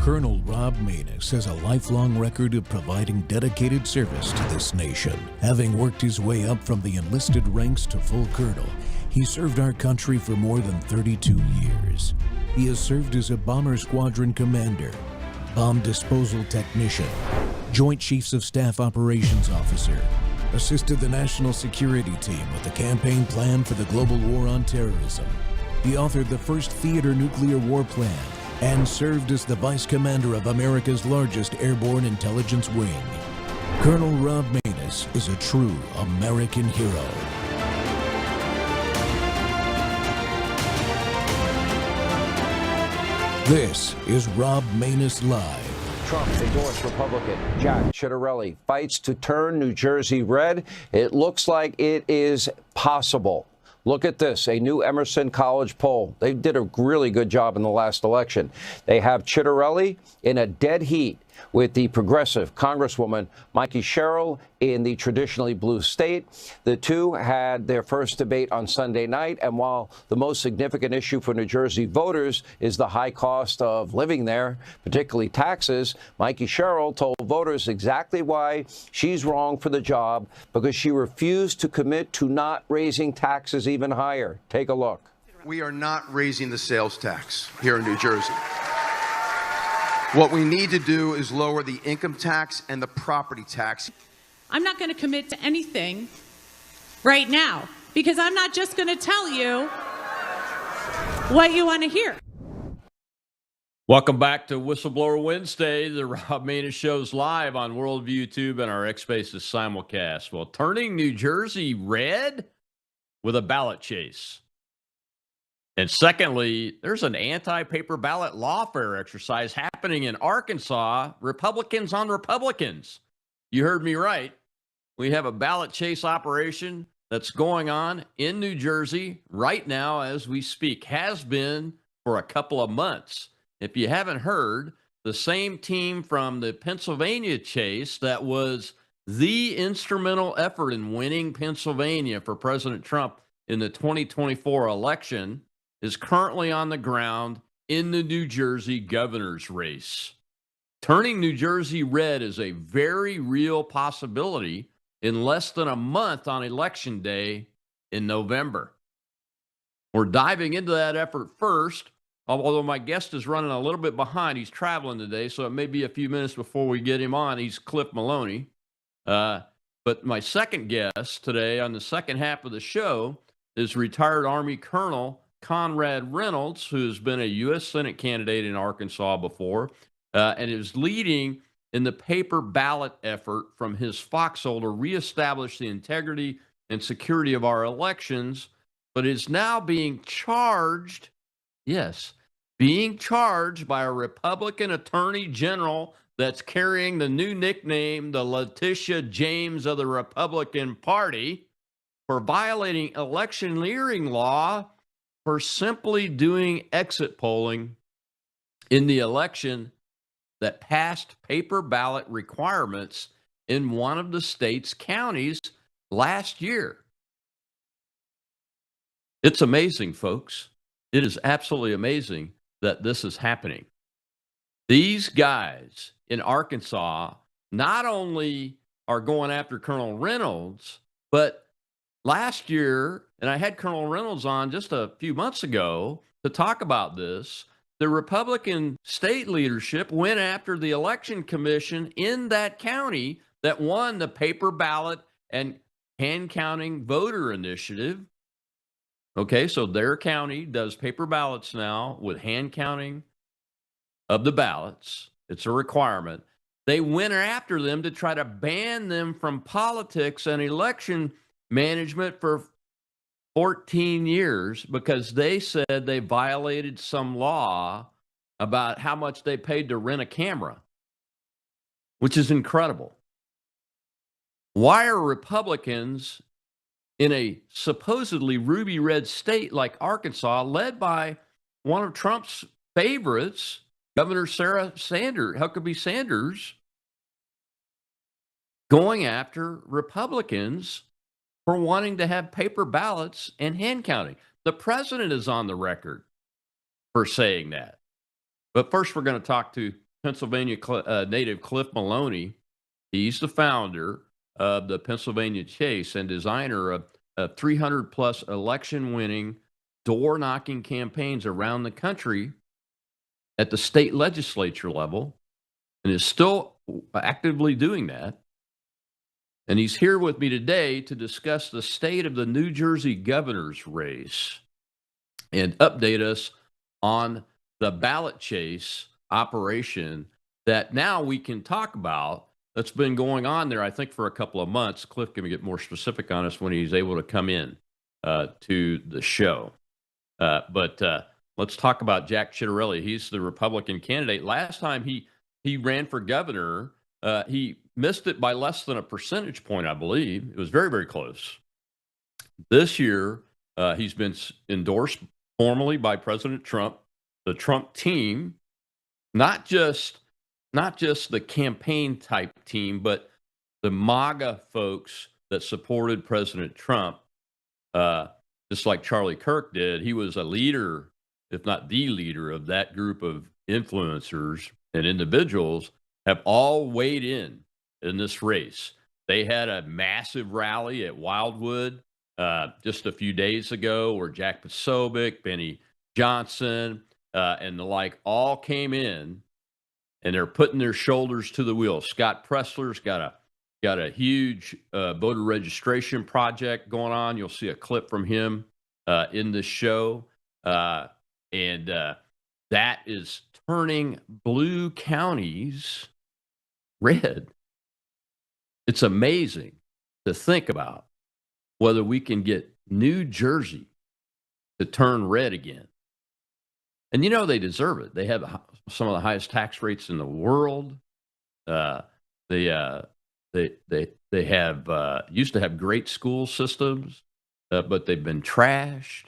Colonel Rob Maness has a lifelong record of providing dedicated service to this nation. Having worked his way up from the enlisted ranks to full colonel, he served our country for more than 32 years. He has served as a bomber squadron commander, bomb disposal technician, Joint Chiefs of Staff Operations Officer, assisted the National Security Team with the campaign plan for the global war on terrorism. He authored the first theater nuclear war plan and served as the Vice Commander of America's largest airborne intelligence wing. Colonel Rob Maness is a true American hero. This is Rob Maness Live. Trump endorsed Republican Jack Ciattarelli fights to turn New Jersey red. It looks like it is possible. Look at this, a new Emerson College poll. They did a really good job in the last election. They have Ciattarelli in a dead heat with the progressive Congresswoman Mikey Sherrill in the traditionally blue state. The two had their first debate on Sunday night, and while the most significant issue for New Jersey voters is the high cost of living there, particularly taxes, Mikey Sherrill told voters exactly why she's wrong for the job, because she refused to commit to not raising taxes even higher. Take a look. We are not raising the sales tax here in New Jersey. What we need to do is lower the income tax and the property tax. I'm not going to commit to anything right now because I'm not just going to tell you what you want to hear. Welcome back to Whistleblower Wednesday. The Rob Maness Show's live on Worldview YouTube and our X Spaces simulcast. Well, turning New Jersey red with a ballot chase. And secondly, there's an anti-paper ballot lawfare exercise happening in Arkansas, Republicans on Republicans. You heard me right. We have a ballot chase operation that's going on in New Jersey right now as we speak, has been for a couple of months. If you haven't heard, the same team from the Pennsylvania chase that was the instrumental effort in winning Pennsylvania for President Trump in the 2024 election is currently on the ground in the New Jersey governor's race. Turning New Jersey red is a very real possibility in less than a month on Election Day in November. We're diving into that effort first, although my guest is running a little bit behind. He's traveling today, so it may be a few minutes before we get him on. He's Cliff Maloney. But my second guest today on the second half of the show is retired Army Colonel Conrad Reynolds, who's been a U.S. Senate candidate in Arkansas before, and is leading in the paper ballot effort from his foxhole to reestablish the integrity and security of our elections, but is now being charged, yes, being charged by a Republican attorney general that's carrying the new nickname, the Letitia James of the Republican Party, for violating electioneering law for simply doing exit polling in the election that passed paper ballot requirements in one of the state's counties last year. It's amazing, folks. It is absolutely amazing that this is happening. These guys in Arkansas not only are going after Colonel Reynolds, but last year, and I had Colonel Reynolds on just a few months ago to talk about this, the Republican state leadership went after the election commission in that county that won the paper ballot and hand counting voter initiative. Okay, so their county does paper ballots now with hand counting of the ballots. It's a requirement. They went after them to try to ban them from politics and election management for 14 years because they said they violated some law about how much they paid to rent a camera, which is incredible. Why are Republicans in a supposedly ruby red state like Arkansas, led by one of Trump's favorites, Governor Huckabee Sanders, going after Republicans for wanting to have paper ballots and hand counting? The president is on the record for saying that. But first, we're going to talk to Pennsylvania native Cliff Maloney, he's the founder of the Pennsylvania Chase and designer of 300 plus election winning door knocking campaigns around the country at the state legislature level, and is still actively doing that. And he's here with me today to discuss the state of the New Jersey governor's race and update us on the ballot chase operation that now we can talk about that's been going on there, I think, for a couple of months. Cliff can get more specific on us when he's able to come in to the show. But let's talk about Jack Ciattarelli. He's the Republican candidate. Last time he ran for governor, he missed it by less than a percentage point, I believe. It was very, very close. This year, he's been endorsed formally by President Trump, the Trump team, not just the campaign type team, but the MAGA folks that supported President Trump, just like Charlie Kirk did. He was a leader, if not the leader, of that group of influencers and individuals have all weighed in this race. They had a massive rally at Wildwood just a few days ago where Jack Posobiec, Benny Johnson, and the like all came in, and they're putting their shoulders to the wheel. Scott Pressler's got a huge voter registration project going on. You'll see a clip from him in this show. And that is turning blue counties red. It's amazing to think about whether we can get New Jersey to turn red again. And they deserve it. They have some of the highest tax rates in the world. They have used to have great school systems, but they've been trashed.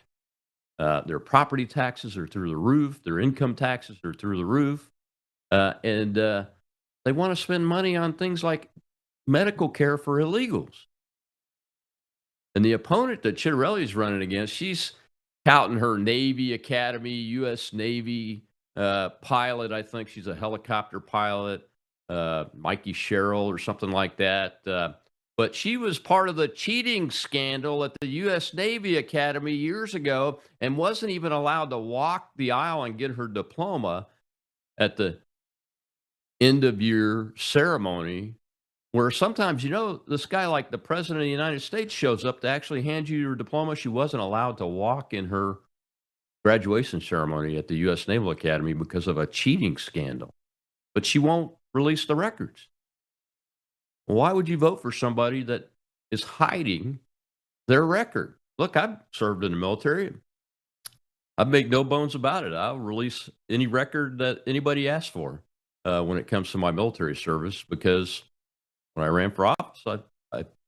Their property taxes are through the roof. Their income taxes are through the roof. And they want to spend money on things like medical care for illegals. And the opponent that Ciattarelli's running against, she's touting her Navy Academy, U.S. Navy pilot. I think she's a helicopter pilot, Mikey Sherrill or something like that. But she was part of the cheating scandal at the U.S. Navy Academy years ago and wasn't even allowed to walk the aisle and get her diploma at the end of year ceremony, where sometimes, this guy like the president of the United States shows up to actually hand you your diploma. She wasn't allowed to walk in her graduation ceremony at the U.S. Naval Academy because of a cheating scandal. But she won't release the records. Why would you vote for somebody that is hiding their record? Look, I've served in the military. I make no bones about it. I'll release any record that anybody asks for when it comes to my military service, because when I ran for office,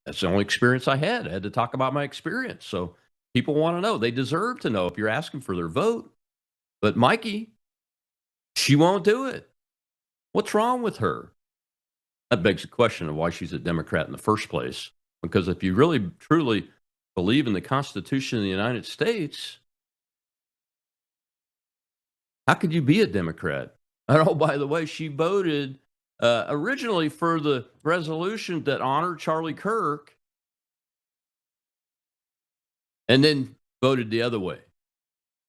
that's the only experience I had. I had to talk about my experience. So people want to know. They deserve to know if you're asking for their vote. But Mikey, she won't do it. What's wrong with her? That begs the question of why she's a Democrat in the first place. Because if you really, truly believe in the Constitution of the United States, how could you be a Democrat? And oh, by the way, she voted originally for the resolution that honored Charlie Kirk, and then voted the other way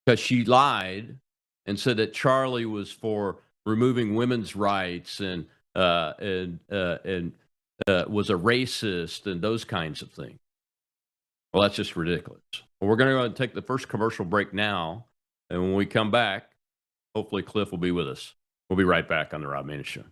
because she lied and said that Charlie was for removing women's rights and was a racist and those kinds of things. Well, that's just ridiculous. Well, we're going to go ahead and take the first commercial break now, and when we come back, hopefully Cliff will be with us. We'll be right back on the Rob Maness Show.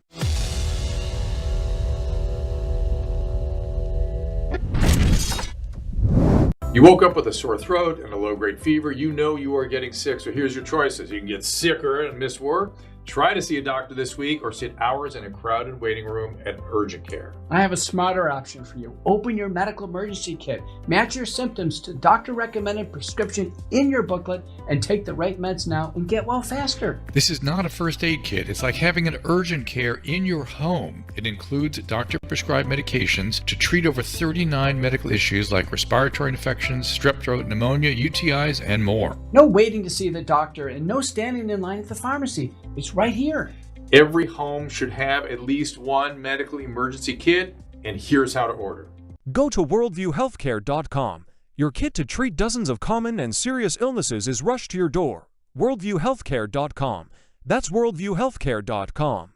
You woke up with a sore throat and a low-grade fever. You know you are getting sick, so here's your choices. You can get sicker and miss work, try to see a doctor this week, or sit hours in a crowded waiting room at urgent care. I have a smarter option for you. Open your medical emergency kit. Match your symptoms to doctor-recommended prescription in your booklet and take the right meds now and get well faster. This is not a first aid kit. It's like having an urgent care in your home. It includes doctor-prescribed medications to treat over 39 medical issues like respiratory infections, strep throat, pneumonia, UTIs, and more. No waiting to see the doctor and no standing in line at the pharmacy. It's right here. Every home should have at least one medical emergency kit, and here's how to order. Go to worldviewhealthcare.com. Your kit to treat dozens of common and serious illnesses is rushed to your door. worldviewhealthcare.com. That's worldviewhealthcare.com.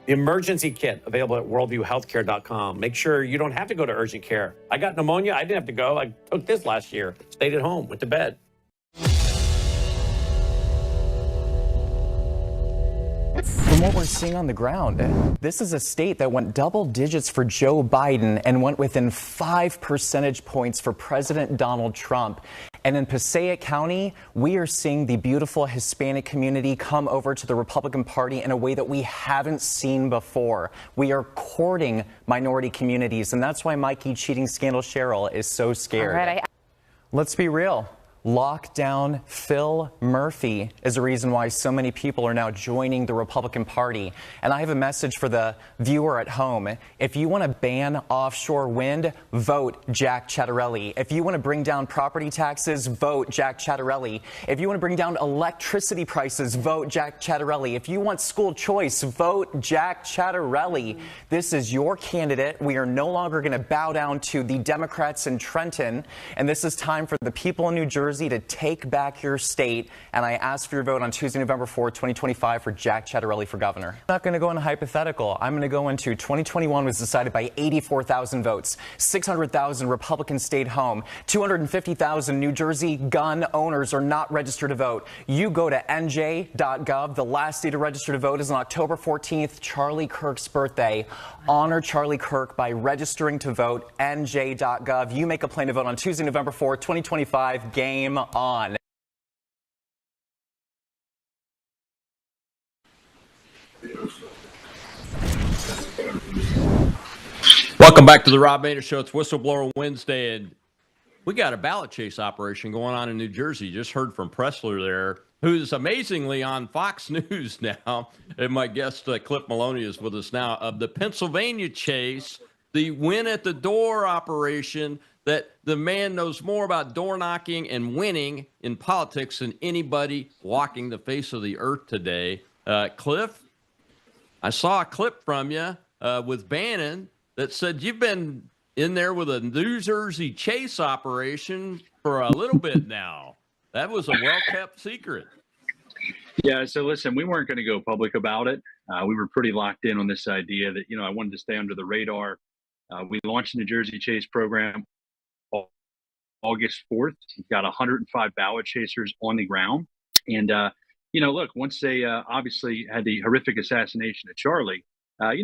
The emergency kit available at worldviewhealthcare.com. Make sure you don't have to go to urgent care. I got pneumonia. I didn't have to go. I took this last year. Stayed at home, went to bed. From what we're seeing on the ground, this is a state that went double digits for Joe Biden and went within 5 percentage points for President Donald Trump. And in Passaic County, we are seeing the beautiful Hispanic community come over to the Republican Party in a way that we haven't seen before. We are courting minority communities, and that's why Mikey cheating scandal Cheryl is so scared. All right, let's be real. Lockdown Phil Murphy is the reason why so many people are now joining the Republican Party. And I have a message for the viewer at home. If you want to ban offshore wind, vote Jack Ciattarelli. If you want to bring down property taxes, vote Jack Ciattarelli. If you want to bring down electricity prices, vote Jack Ciattarelli. If you want school choice, vote Jack Ciattarelli. This is your candidate. We are no longer going to bow down to the Democrats in Trenton. And this is time for the people in New Jersey to take back your state, and I ask for your vote on Tuesday, November 4th, 2025 for Jack Ciattarelli for governor. I'm not going to go into hypothetical. I'm going to go into 2021 was decided by 84,000 votes. 600,000 Republicans stayed home. 250,000 New Jersey gun owners are not registered to vote. You go to nj.gov. The last day to register to vote is on October 14th, Charlie Kirk's birthday. Honor Charlie Kirk by registering to vote, nj.gov. You make a plan to vote on Tuesday, November 4th, 2025. Game on. Welcome back to the Rob Maness Show. It's Whistleblower Wednesday, and we got a ballot chase operation going on in New Jersey. Just heard from Pressler there, who's amazingly on Fox News now. And my guest, Cliff Maloney, is with us now, of the Pennsylvania chase, the win at the door operation, that the man knows more about door knocking and winning in politics than anybody walking the face of the earth today. Cliff, I saw a clip from you with Bannon that said you've been in there with a New Jersey chase operation for a little bit now. That was a well-kept secret. Yeah, so listen, we weren't going to go public about it. We were pretty locked in on this idea that, I wanted to stay under the radar. We launched the New Jersey Chase program August 4th. We've got 105 ballot chasers on the ground. And, look, once they obviously had the horrific assassination of Charlie,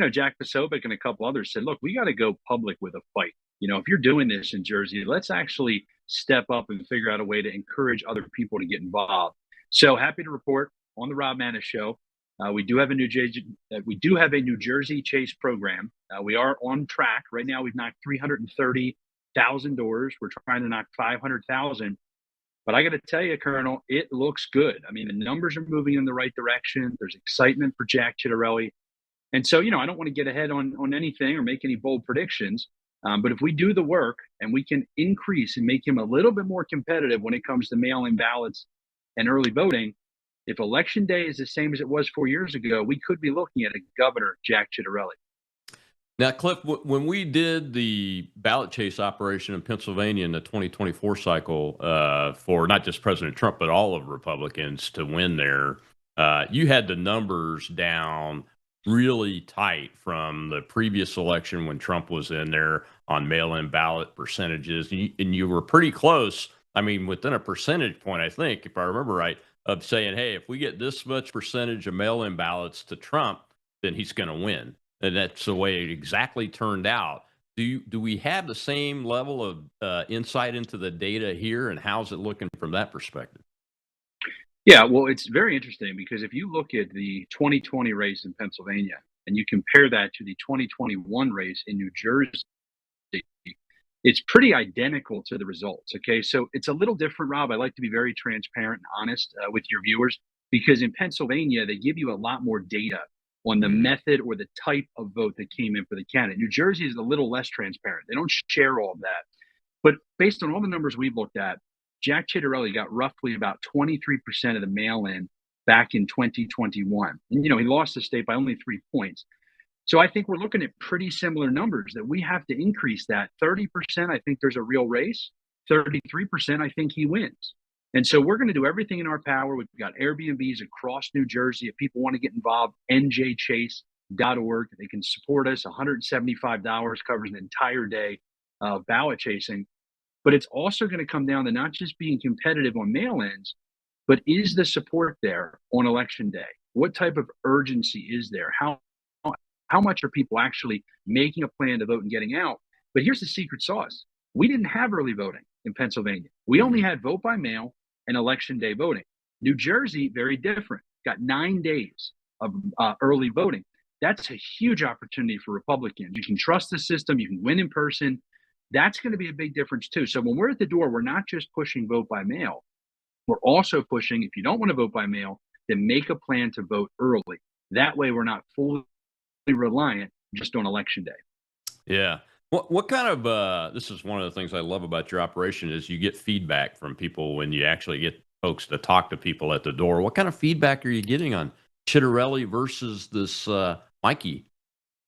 Jack Posobiec and a couple others said, look, we got to go public with a fight. If you're doing this in Jersey, let's actually step up and figure out a way to encourage other people to get involved. So happy to report on the Rob Maness Show. We do have a New Jersey Chase program. We are on track right now. We've knocked 330,000 doors. We're trying to knock 500,000. But I got to tell you, Colonel, it looks good. I mean, the numbers are moving in the right direction. There's excitement for Jack Ciattarelli. And so, I don't want to get ahead on anything or make any bold predictions. But if we do the work and we can increase and make him a little bit more competitive when it comes to mail-in ballots and early voting, if election day is the same as it was 4 years ago, we could be looking at a governor, Jack Ciattarelli. Now, Cliff, when we did the ballot chase operation in Pennsylvania in the 2024 cycle for not just President Trump, but all of Republicans to win there, you had the numbers down really tight from the previous election when Trump was in there on mail-in ballot percentages. And you were pretty close. I mean, within a percentage point, I think, if I remember right, of saying, hey, if we get this much percentage of mail-in ballots to Trump, then he's going to win. And that's the way it exactly turned out. Do we have the same level of insight into the data here, and how's it looking from that perspective? Yeah, well, it's very interesting because if you look at the 2020 race in Pennsylvania and you compare that to the 2021 race in New Jersey, it's pretty identical to the results. Okay, so it's a little different, Rob. I like to be very transparent and honest with your viewers, because in Pennsylvania, they give you a lot more data on the method or the type of vote that came in for the candidate. New Jersey is a little less transparent. They don't share all of that. But based on all the numbers we've looked at, Jack Ciattarelli got roughly about 23% of the mail-in back in 2021. And, he lost the state by only 3 points. So I think we're looking at pretty similar numbers that we have to increase that. 30%, I think there's a real race. 33%, I think he wins. And so we're going to do everything in our power. We've got Airbnbs across New Jersey. If people want to get involved, njchase.org. They can support us. $175 covers an entire day of ballot chasing. But it's also going to come down to not just being competitive on mail-ins, but is the support there on election day? What type of urgency is there? How much are people actually making a plan to vote and getting out? But here's the secret sauce. We didn't have early voting in Pennsylvania. We only had vote by mail and election day voting. New Jersey, very different. Got 9 days of early voting. That's a huge opportunity for Republicans. You can trust the system. You can win in person. That's going to be a big difference too. So when we're at the door, we're not just pushing vote by mail. We're also pushing, if you don't want to vote by mail, then make a plan to vote early. That way we're not fully reliant just on election day. Yeah. What kind of this is one of the things I love about your operation is you get feedback from people when you actually get folks to talk to people at the door. What kind of feedback are you getting on Chitterelli versus this Mikey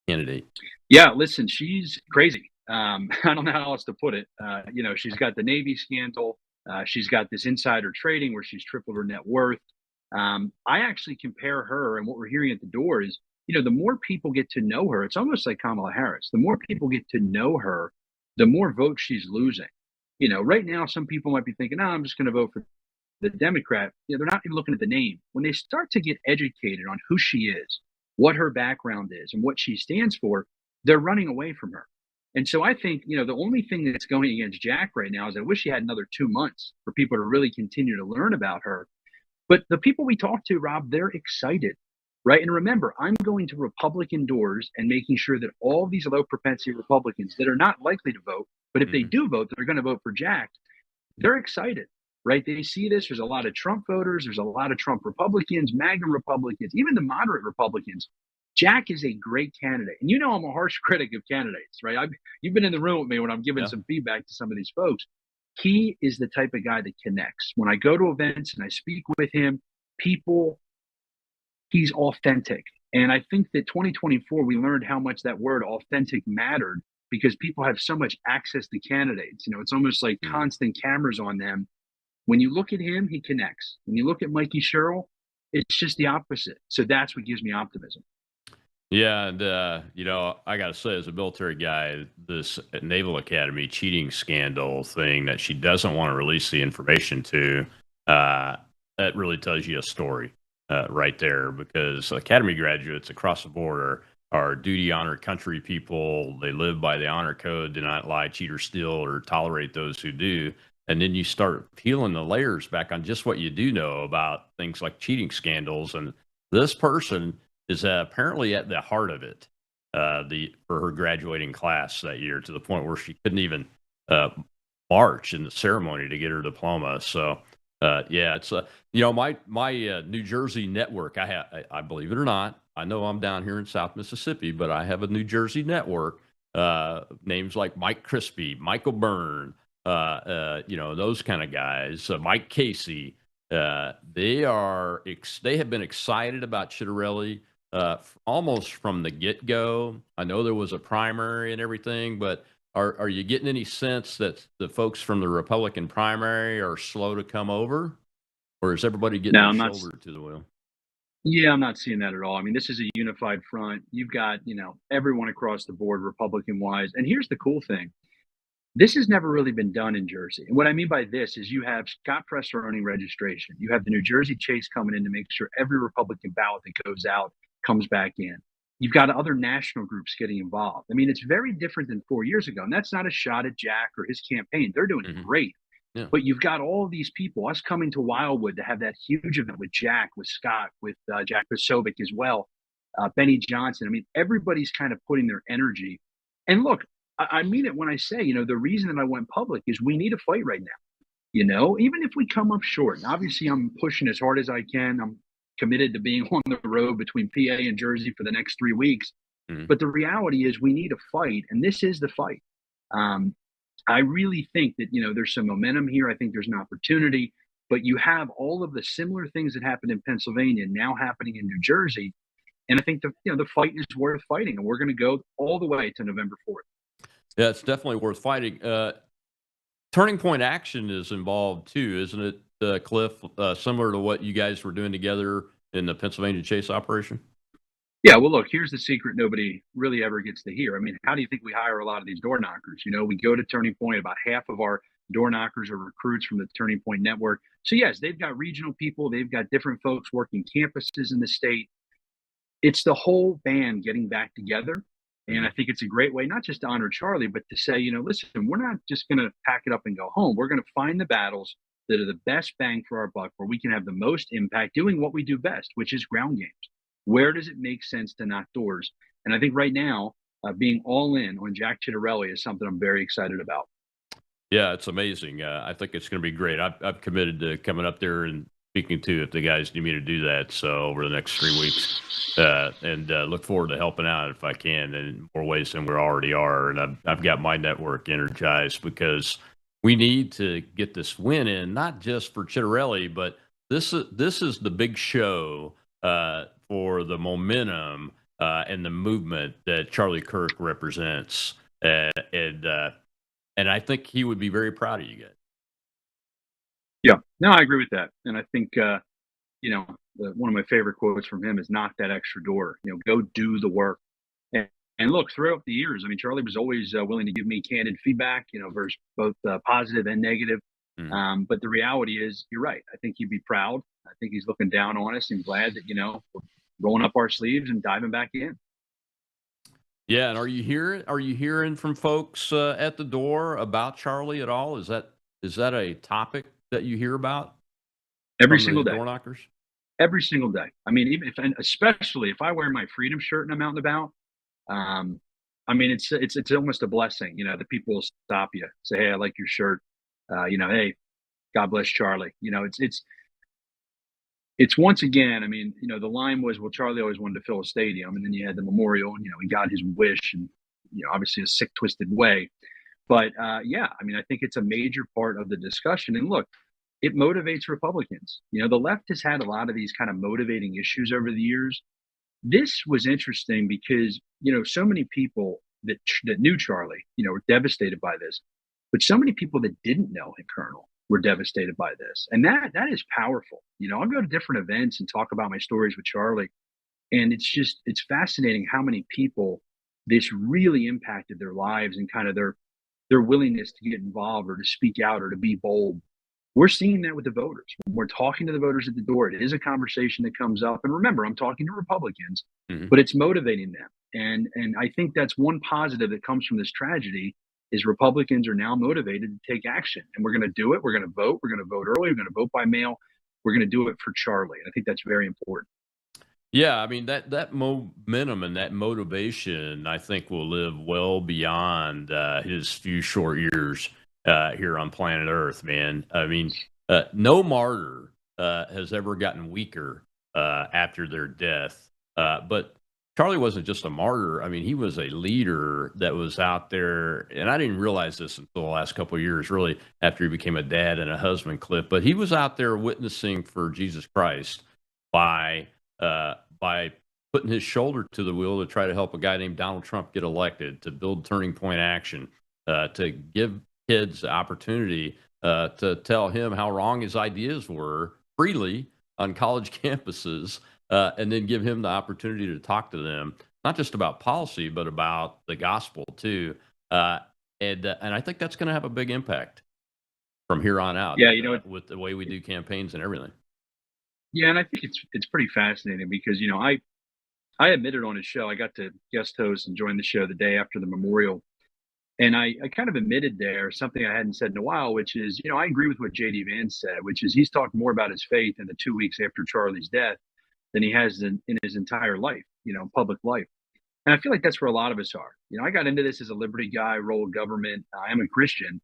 candidate? Yeah, listen, she's crazy. I don't know how else to put it. She's got the Navy scandal. She's got this insider trading where she's tripled her net worth. I actually compare her, and what we're hearing at the door is, the more people get to know her, it's almost like Kamala Harris. The more people get to know her, the more votes she's losing. Right now, some people might be thinking, I'm just going to vote for the Democrat. They're not even looking at the name. When they start to get educated on who she is, what her background is, and what she stands for, they're running away from her. And so I think, the only thing that's going against Jack right now is I wish he had another 2 months for people to really continue to learn about her. But the people we talk to, Rob, they're excited, right? And remember, I'm going to Republican doors and making sure that all these low propensity Republicans that are not likely to vote, but if they do vote, they're going to vote for Jack. They're excited, right? They see this. There's a lot of Trump voters. There's a lot of Trump Republicans, MAGA Republicans, even the moderate Republicans. Jack is a great candidate. And I'm a harsh critic of candidates, right? You've been in the room with me when I'm giving some feedback to some of these folks. He is the type of guy that connects. When I go to events and I speak with him, he's authentic. And I think that 2024, we learned how much that word authentic mattered because people have so much access to candidates. It's almost like constant cameras on them. When you look at him, he connects. When you look at Mikey Sherrill, it's just the opposite. So that's what gives me optimism. Yeah, and I got to say, as a military guy, this Naval Academy cheating scandal thing that she doesn't want to release the information to, that really tells you a story right there. Because Academy graduates across the board are duty, honor, country people. They live by the honor code, do not lie, cheat, or steal, or tolerate those who do. And then you start peeling the layers back on just what you do know about things like cheating scandals, and this person is apparently at the heart of it for her graduating class that year, to the point where she couldn't even march in the ceremony to get her diploma. So, it's my New Jersey network. I believe it or not, I know I'm down here in South Mississippi, but I have a New Jersey network. Names like Mike Crispy, Michael Byrne, those kind of guys, Mike Casey. They have been excited about Chitterelli almost from the get-go. I know there was a primary and everything, but are you getting any sense that the folks from the Republican primary are slow to come over, or is everybody getting their shoulder to the wheel? Yeah, I'm not seeing that at all. I mean, this is a unified front. You've got, everyone across the board, Republican-wise. And here's the cool thing. This has never really been done in Jersey. And what I mean by this is you have Scott Presser owning registration. You have the New Jersey Chase coming in to make sure every Republican ballot that goes out comes back in. You've got other national groups getting involved. I mean, it's very different than 4 years ago. And that's not a shot at Jack or his campaign. They're doing great. Yeah. But you've got all of these people, us coming to Wildwood to have that huge event with Jack, with Scott, with Jack Posobiec as well, Benny Johnson. I mean, everybody's kind of putting their energy. And look, I mean it when I say, the reason that I went public is we need a fight right now. Even if we come up short. And obviously, I'm pushing as hard as I can. I'm committed to being on the road between PA and Jersey for the next 3 weeks. But the reality is we need a fight, and this is the fight. I really think that, there's some momentum here. I think there's an opportunity. but you have all of the similar things that happened in Pennsylvania now happening in New Jersey. And I think the fight is worth fighting, and we're going to go all the way to November 4th. Yeah, it's definitely worth fighting. Turning Point Action is involved too, isn't it, Cliff? Similar to what you guys were doing together in the Pennsylvania Chase operation? Yeah, well, look, here's the secret nobody really ever gets to hear. I mean, how do you think we hire a lot of these door knockers? We go to Turning Point, about half of our door knockers are recruits from the Turning Point network. So, yes, they've got regional people, they've got different folks working campuses in the state. It's the whole band getting back together. And I think it's a great way, not just to honor Charlie, but to say, listen, we're not just going to pack it up and go home. We're going to find the battles that are the best bang for our buck, where we can have the most impact doing what we do best, which is ground games. Where does it make sense to knock doors? And I think right now, being all in on Jack Chitterelli is something I'm very excited about. Yeah, it's amazing. I think it's going to be great. I've committed to coming up there and speaking to if the guys need me to do that. So over the next 3 weeks, and look forward to helping out if I can in more ways than we already are. And I've got my network energized because we need to get this win in, not just for Chitterelli, but this is the big show for the momentum and the movement that Charlie Kirk represents, and I think he would be very proud of you guys. Yeah, no, I agree with that, and I think one of my favorite quotes from him is "Knock that extra door." Go do the work. And look, throughout the years, I mean, Charlie was always willing to give me candid feedback, versus both positive and negative. But the reality is, you're right. I think he'd be proud. I think he's looking down on us and glad that we're rolling up our sleeves and diving back in. Yeah, and are you hearing from folks at the door about Charlie at all? Is that a topic that you hear about Every single day? Door knockers? Every single day. I mean, and especially if I wear my Freedom shirt and I'm out and about. I mean, it's almost a blessing, that people will stop you, say, "Hey, I like your shirt." Hey, God bless Charlie. It's once again, I mean, the line was, well, Charlie always wanted to fill a stadium, and then you had the memorial, and he got his wish, and obviously a sick, twisted way. But yeah, I mean, I think it's a major part of the discussion. And look, it motivates Republicans. The left has had a lot of these kind of motivating issues over the years. This was interesting because so many people that knew Charlie, were devastated by this, but so many people that didn't know him, Colonel, were devastated by this, and that is powerful. I'll go to different events and talk about my stories with Charlie, and it's fascinating how many people this really impacted their lives and kind of their willingness to get involved or to speak out or to be bold. We're seeing that with the voters. When we're talking to the voters at the door, it is a conversation that comes up. And remember, I'm talking to Republicans, but it's motivating them. And I think that's one positive that comes from this tragedy is Republicans are now motivated to take action. And we're going to do it. We're going to vote. We're going to vote early. We're going to vote by mail. We're going to do it for Charlie. And I think that's very important. Yeah, I mean, that momentum and that motivation, I think, will live well beyond his few short years here on planet Earth, man. I mean, no martyr has ever gotten weaker after their death. But Charlie wasn't just a martyr. I mean, he was a leader that was out there, and I didn't realize this until the last couple of years, really, after he became a dad and a husband, Cliff. But he was out there witnessing for Jesus Christ by putting his shoulder to the wheel to try to help a guy named Donald Trump get elected, to build Turning Point Action, to give kids the opportunity to tell him how wrong his ideas were freely on college campuses, and then give him the opportunity to talk to them, not just about policy, but about the gospel too. And I think that's going to have a big impact from here on out. Yeah, with the way we do campaigns and everything. Yeah, and I think it's pretty fascinating because I admitted on his show, I got to guest host and join the show the day after the memorial. And I kind of admitted there something I hadn't said in a while, which is, I agree with what J.D. Vance said, which is he's talked more about his faith in the 2 weeks after Charlie's death than he has in his entire life, public life. And I feel like that's where a lot of us are. I got into this as a liberty guy, role of government. I am a Christian.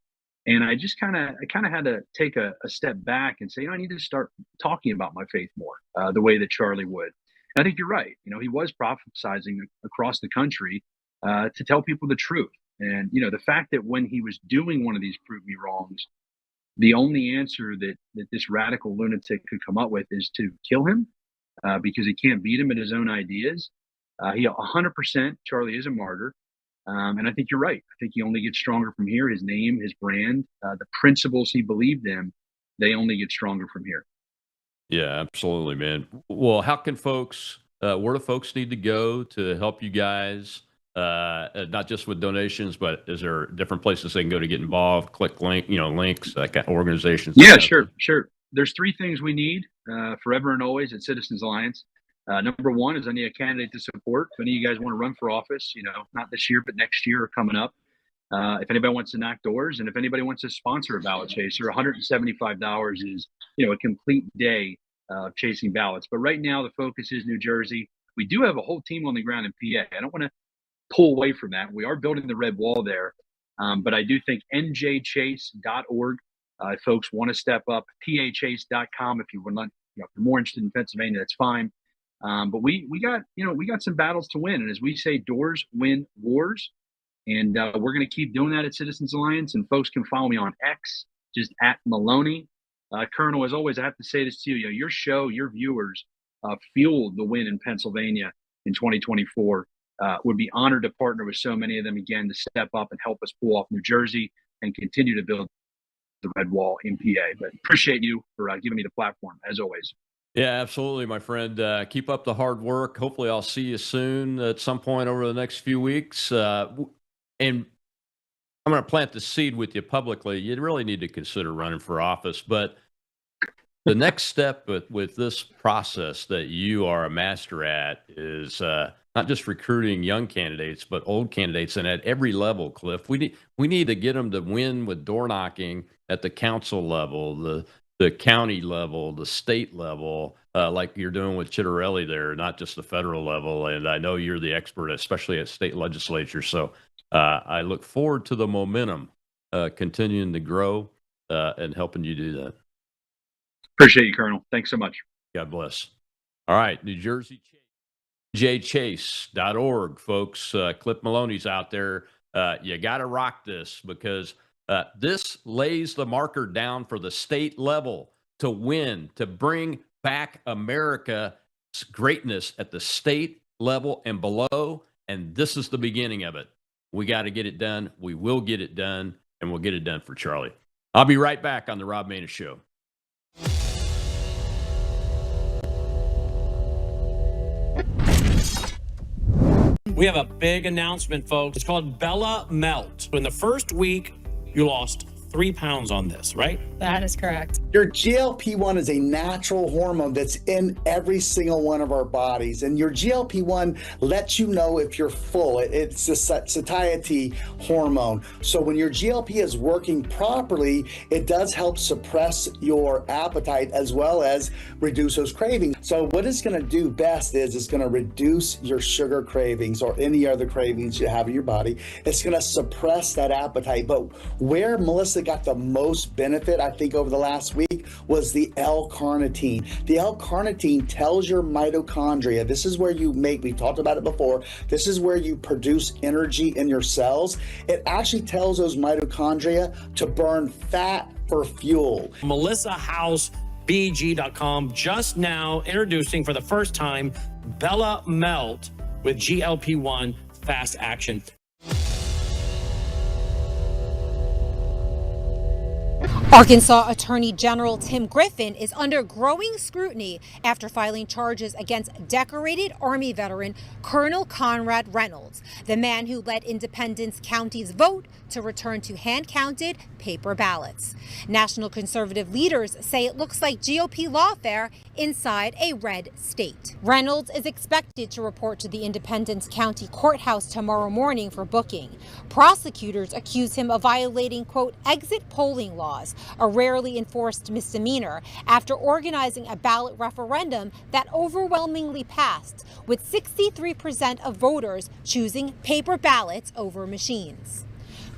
And I just kind of had to take a step back and say, I need to start talking about my faith more, the way that Charlie would. And I think you're right. He was prophesizing across the country to tell people the truth. And, the fact that when he was doing one of these prove me wrongs, The only answer that this radical lunatic could come up with is to kill him because he can't beat him at his own ideas. He 100%, Charlie is a martyr. And I think you're right. I think he only gets stronger from here. His name, his brand, the principles he believed in, they only get stronger from here. Yeah, absolutely, man. Well, how can folks, where do folks need to go to help you guys? Not just with donations, but is there different places they can go to get involved? Click links, that kind of organizations. Yeah, sure. There's three things we need forever and always at Citizens Alliance. Number one is I need a candidate to support. If any of you guys want to run for office, not this year, but next year or coming up. If anybody wants to knock doors, and if anybody wants to sponsor a ballot chaser, $175 is, a complete day of chasing ballots. But right now the focus is New Jersey. We do have a whole team on the ground in PA. I don't want to pull away from that. We are building the red wall there. But I do think njchase.org, if folks want to step up, pachase.com. If you would not, if you're more interested in Pennsylvania, that's fine. But we got some battles to win. And as we say, doors win wars. And we're going to keep doing that at Citizens Alliance. And folks can follow me on X, just at Maloney. Colonel, as always, I have to say this to you. Your show, your viewers fueled the win in Pennsylvania in 2024. Would be honored to partner with so many of them again to step up and help us pull off New Jersey and continue to build the red wall in PA. But appreciate you for giving me the platform, as always. Yeah, absolutely, my friend. Keep up the hard work. Hopefully I'll see you soon at some point over the next few weeks. And I'm going to plant the seed with you publicly. You really need to consider running for office. But the next step with this process that you are a master at is not just recruiting young candidates, but old candidates, and at every level, Cliff. We need to get them to win with door knocking at the council level, the county level, the state level, like you're doing with Chitterelli there, not just the federal level. And I know you're the expert, especially at state legislature. So I look forward to the momentum continuing to grow and helping you do that. Appreciate you, Colonel. Thanks so much. God bless. All right, New Jersey, njchase.org, folks. Cliff Maloney's out there. You got to rock this because this lays the marker down for the state level to win, to bring back America's greatness at the state level and below. And this is the beginning of it. We got to get it done. We will get it done, and we'll get it done for Charlie. I'll be right back on the Rob Maness Show. We have a big announcement, folks. It's called Bella Melt. In the first week, you lost 3 pounds on this, right? That is correct. Your GLP-1 is a natural hormone that's in every single one of our bodies. And your GLP-1 lets you know if you're full. It's a satiety hormone. So when your GLP is working properly, it does help suppress your appetite as well as reduce those cravings. So what it's going to do best is it's going to reduce your sugar cravings or any other cravings you have in your body. It's going to suppress that appetite. But where Melissa got the most benefit, I think, over the last week was the L-carnitine. The L-carnitine tells your mitochondria, this is where you make, we talked about it before, this is where you produce energy in your cells. It actually tells those mitochondria to burn fat for fuel. MelissaHouseBG.com just now introducing for the first time Bella Melt with GLP-1 fast action. Arkansas Attorney General Tim Griffin is under growing scrutiny after filing charges against decorated Army veteran Colonel Conrad Reynolds, the man who led Independence County's vote to return to hand-counted paper ballots. National conservative leaders say it looks like GOP lawfare inside a red state. Reynolds is expected to report to the Independence County Courthouse tomorrow morning for booking. Prosecutors accuse him of violating, quote, exit polling laws, a rarely enforced misdemeanor, after organizing a ballot referendum that overwhelmingly passed, with 63% of voters choosing paper ballots over machines.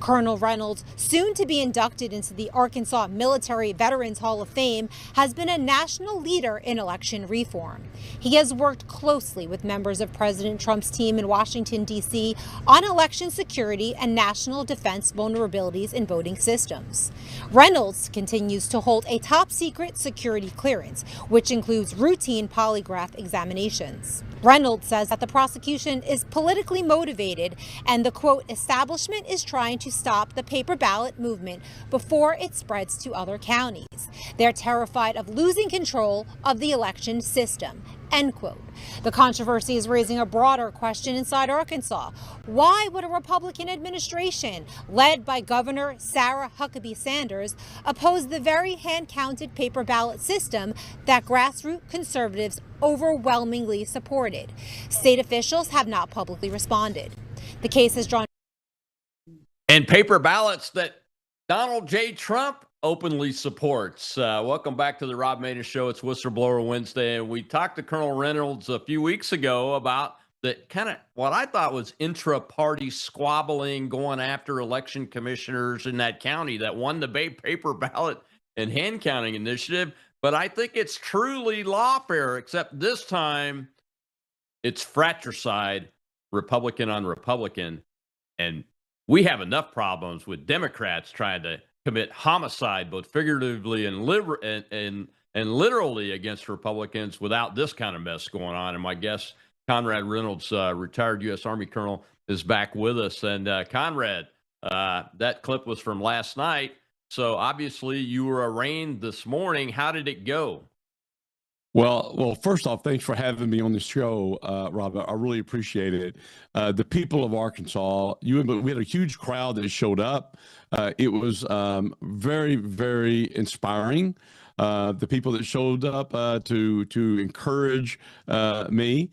Colonel Reynolds, soon to be inducted into the Arkansas Military Veterans Hall of Fame, has been a national leader in election reform. He has worked closely with members of President Trump's team in Washington, D.C. on election security and national defense vulnerabilities in voting systems. Reynolds continues to hold a top-secret security clearance, which includes routine polygraph examinations. Reynolds says that the prosecution is politically motivated and the, quote, establishment is trying to stop the paper ballot movement before it spreads to other counties. They're terrified of losing control of the election system, end quote. The controversy is raising a broader question inside Arkansas. Why would a Republican administration, led by Governor Sarah Huckabee Sanders, oppose the very hand-counted paper ballot system that grassroots conservatives overwhelmingly supported? State officials have not publicly responded. The case has drawn... And paper ballots that Donald J. Trump openly supports. Welcome back to the Rob Maness Show. It's Whistleblower Wednesday, and we talked to Colonel Reynolds a few weeks ago about the kind of what I thought was intra-party squabbling going after election commissioners in that county that won the paper ballot and hand counting initiative. But I think it's truly lawfare, except this time it's fratricide, Republican on Republican, and we have enough problems with Democrats trying to commit homicide, both figuratively and literally against Republicans without this kind of mess going on. And my guest, Conrad Reynolds, retired U.S. Army colonel, is back with us. And Conrad, that clip was from last night. So obviously you were arraigned this morning. How did it go? Well, first off, thanks for having me on the show, Rob. I really appreciate it. The people of Arkansas, we had a huge crowd that showed up. It was very, very inspiring. The people that showed up to encourage me.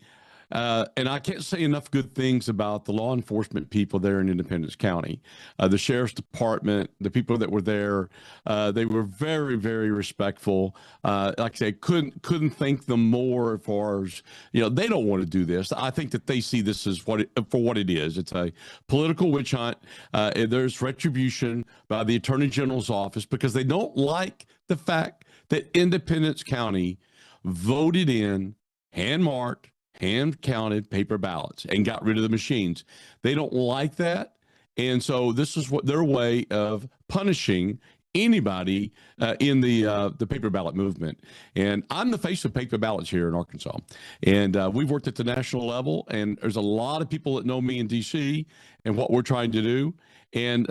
And I can't say enough good things about the law enforcement people there in Independence County, the sheriff's department, the people that were there. They were very, very respectful. Like I say, couldn't thank them more as far as, they don't want to do this. I think that they see this as for what it is. It's a political witch hunt. There's retribution by the Attorney General's office because they don't like the fact that Independence County voted in hand-marked, hand-counted paper ballots and got rid of the machines. They don't like that. And so this is what their way of punishing anybody in the paper ballot movement. And I'm the face of paper ballots here in Arkansas. And we've worked at the national level, and there's a lot of people that know me in D.C. and what we're trying to do. And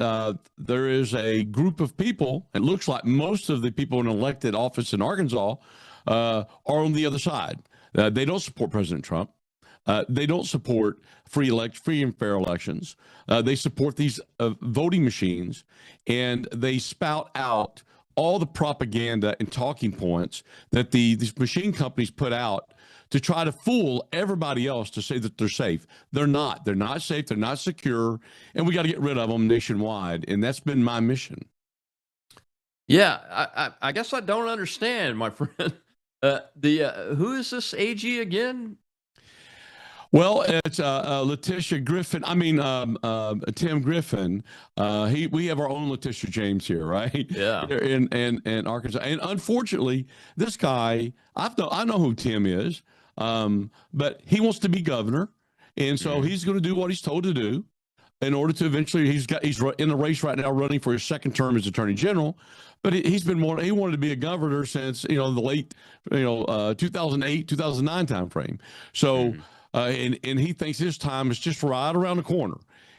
there is a group of people, it looks like most of the people in elected office in Arkansas are on the other side. They don't support President Trump. They don't support free and fair elections. They support these voting machines, and they spout out all the propaganda and talking points that these machine companies put out to try to fool everybody else to say that they're safe. They're not. They're not safe. They're not secure, and we got to get rid of them nationwide. And that's been my mission. Yeah, I guess I don't understand, my friend. Who is this AG again? Well, it's Letitia Griffin. Tim Griffin. We have our own Letitia James here, right? Yeah. In Arkansas, and unfortunately, this guy, I know who Tim is, but he wants to be governor, and so he's going to do what he's told to do. In order to eventually, he's in the race right now, running for his second term as Attorney General. But he wanted to be a governor since the late 2008 2009 timeframe. So and he thinks his time is just right around the corner.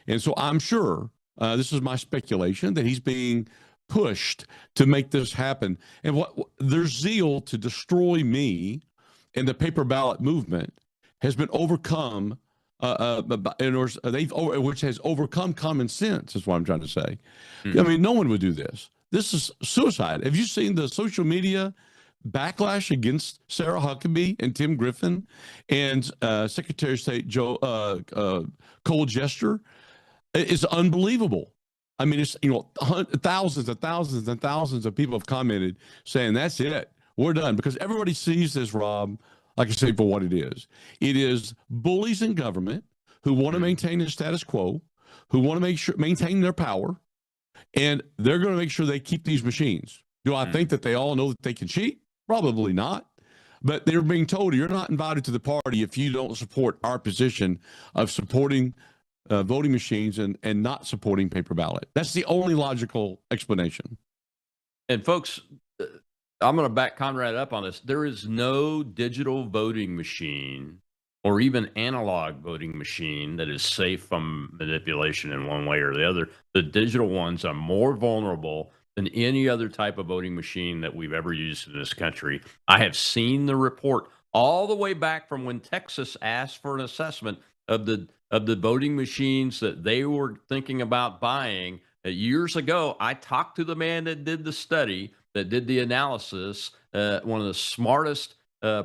And so I'm sure this is my speculation that he's being pushed to make this happen. And their zeal to destroy me and the paper ballot movement has been overcome. Which has overcome common sense, is what I'm trying to say. I mean, no one would do this. This is suicide. Have you seen the social media backlash against Sarah Huckabee and Tim Griffin and Secretary of State Cole Jester? It's unbelievable. I mean, it's thousands and thousands and thousands of people have commented saying that's it, we're done, because everybody sees this, Rob, like I say, for what it is. It is bullies in government who want to maintain the status quo, who want to maintain their power, And they're going to make sure they keep these machines. Do I think that they all know that they can cheat? Probably not. But they're being told you're not invited to the party if you don't support our position of supporting voting machines and not supporting paper ballot. That's the only logical explanation. And folks, I'm going to back Conrad up on this. There is no digital voting machine or even analog voting machine that is safe from manipulation in one way or the other. The digital ones are more vulnerable than any other type of voting machine that we've ever used in this country. I have seen the report all the way back from when Texas asked for an assessment of the voting machines that they were thinking about buying years ago. I talked to the man that did the study, that did the analysis, one of the smartest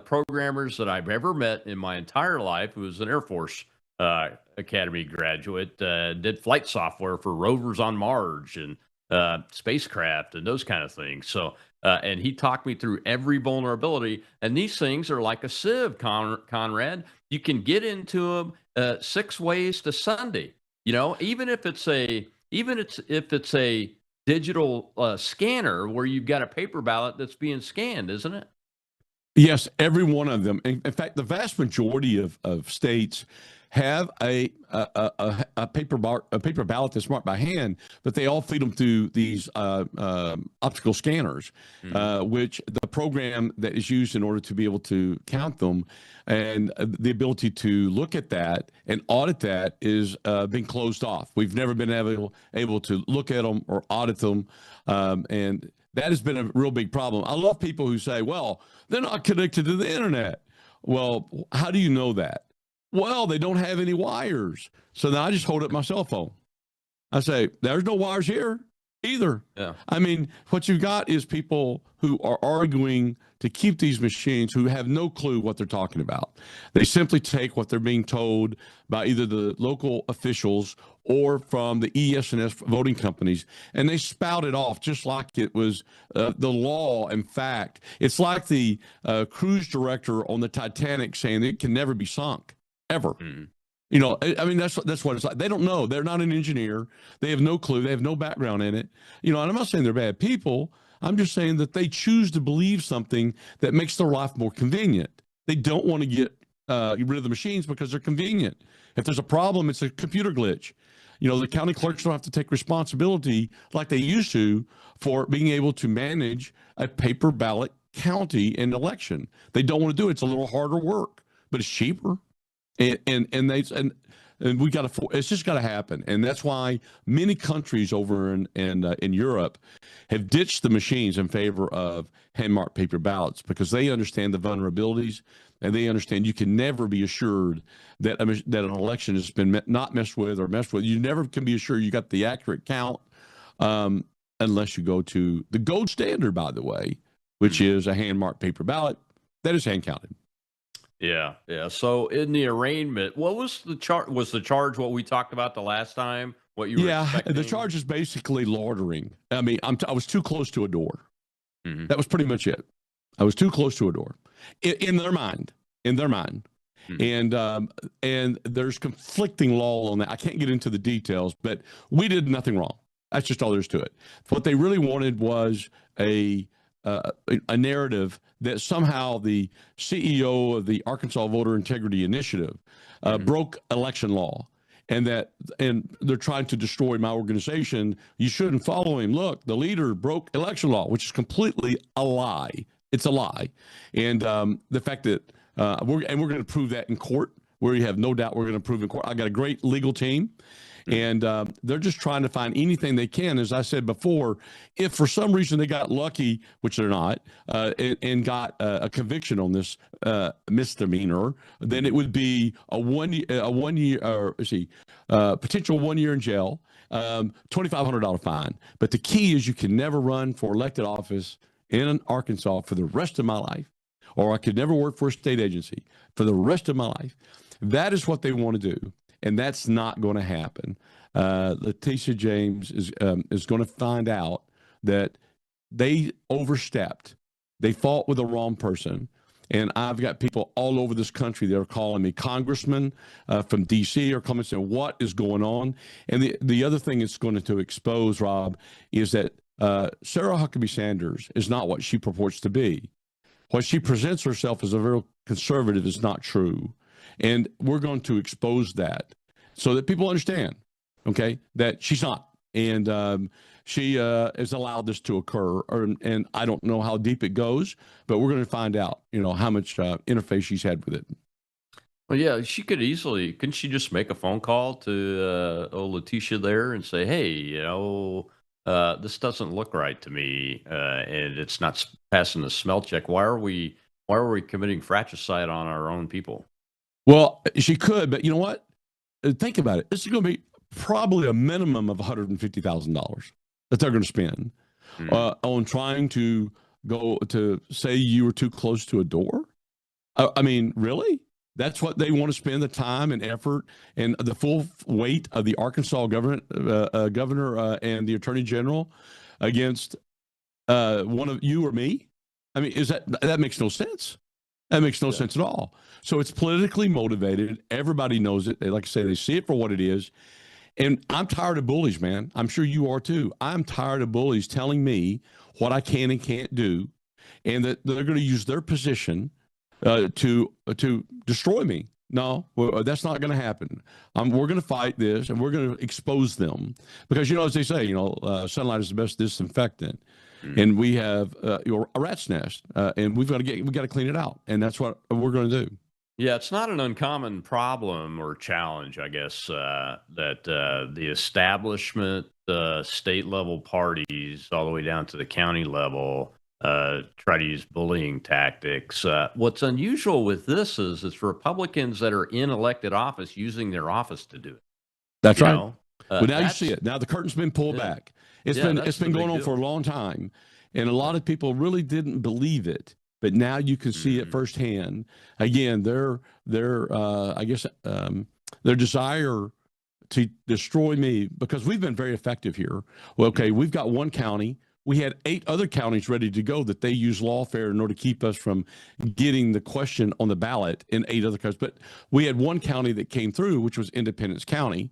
programmers that I've ever met in my entire life, who was an Air Force Academy graduate, did flight software for rovers on Mars and spacecraft and those kind of things. So, and he talked me through every vulnerability. And these things are like a sieve, Conrad. You can get into them 6 ways to Sunday. You know, even if it's a digital scanner where you've got a paper ballot that's being scanned, isn't it? Yes, every one of them. In fact, the vast majority of states have a paper ballot that's marked by hand, but they all feed them through these optical scanners, which the program that is used in order to be able to count them and the ability to look at that and audit that is being closed off. We've never been able to look at them or audit them, and that has been a real big problem. I love people who say, well, they're not connected to the internet. Well, how do you know that? Well, they don't have any wires. So then I just hold up my cell phone. I say, there's no wires here either. Yeah. I mean, what you've got is people who are arguing to keep these machines who have no clue what they're talking about. They simply take what they're being told by either the local officials or from the ES&S voting companies, and they spout it off just like it was the law. In fact, it's like the cruise director on the Titanic saying it can never be sunk, ever. You know, I mean, that's what it's like. They don't know. They're not an engineer. They have no clue. They have no background in it. You know, and I'm not saying they're bad people. I'm just saying that they choose to believe something that makes their life more convenient. They don't want to get rid of the machines because they're convenient. If there's a problem, it's a computer glitch. You know, the county clerks don't have to take responsibility like they used to for being able to manage a paper ballot county in election. They don't want to do it. It's a little harder work, but it's cheaper. And we got to. It's just got to happen, and that's why many countries over in Europe have ditched the machines in favor of hand-marked paper ballots because they understand the vulnerabilities, and they understand you can never be assured that an election has been not messed with or messed with. You never can be assured you got the accurate count unless you go to the gold standard, by the way, which is a hand-marked paper ballot that is hand-counted. Yeah, yeah. So in the arraignment, what was the charge? Was the charge what we talked about the last time? What you were expecting? The charge is basically loitering. I mean, I was too close to a door. That was pretty much it. I was too close to a door, in their mind. And there's conflicting law on that. I can't get into the details, but we did nothing wrong. That's just all there is to it. What they really wanted was a narrative that somehow the CEO of the Arkansas Voter Integrity Initiative broke election law, and they're trying to destroy my organization. You shouldn't follow him. Look, the leader broke election law, which is completely a lie. It's a lie, and the fact that we're going to prove that in court, where you have no doubt we're going to prove in court. I got a great legal team. And they're just trying to find anything they can. As I said before, if for some reason they got lucky, which they're not, and got a conviction on this misdemeanor, then it would be a potential 1 year in jail, $2,500 fine. But the key is you can never run for elected office in Arkansas for the rest of my life, or I could never work for a state agency for the rest of my life. That is what they want to do. And that's not going to happen. Letitia James is going to find out that they overstepped. They fought with the wrong person. And I've got people all over this country that are calling me. Congressmen from D.C. are coming saying, what is going on? And the other thing it's going to expose, Rob, is that Sarah Huckabee Sanders is not what she purports to be. What she presents herself as a very conservative is not true. And we're going to expose that so that people understand, okay, that she's not. And she has allowed this to occur. And I don't know how deep it goes, but we're going to find out, how much interface she's had with it. Well, yeah, she could easily, couldn't she just make a phone call to old Letitia there and say, hey, this doesn't look right to me, and it's not passing the smell check. Why are we committing fratricide on our own people? Well, she could, but you know what? Think about it. This is going to be probably a minimum of $150,000 that they're going to spend on trying to go to say you were too close to a door. I mean, really? That's what they want to spend the time and effort and the full weight of the Arkansas governor and the attorney general against one of you or me? I mean, that makes no sense. That makes no sense at all. So it's politically motivated. Everybody knows it. They, like I say, they see it for what it is. And I'm tired of bullies, man. I'm sure you are too. I'm tired of bullies telling me what I can and can't do, and that they're going to use their position to destroy me. No, that's not going to happen. We're going to fight this, and we're going to expose them because, as they say, sunlight is the best disinfectant, and we have a rat's nest, and we've got to clean it out, and that's what we're going to do. Yeah, it's not an uncommon problem or challenge, I guess, that the establishment, state level parties, all the way down to the county level, try to use bullying tactics. What's unusual with this is it's Republicans that are in elected office using their office to do it. That's right. Well, now you see it. Now the curtain's been pulled back. It's been going on for a long time, and a lot of people really didn't believe it. But now you can see it firsthand. Again, their desire to destroy me, because we've been very effective here. Well, okay, we've got one county. We had 8 other counties ready to go that they use lawfare in order to keep us from getting the question on the ballot in 8 other counties. But we had one county that came through, which was Independence County,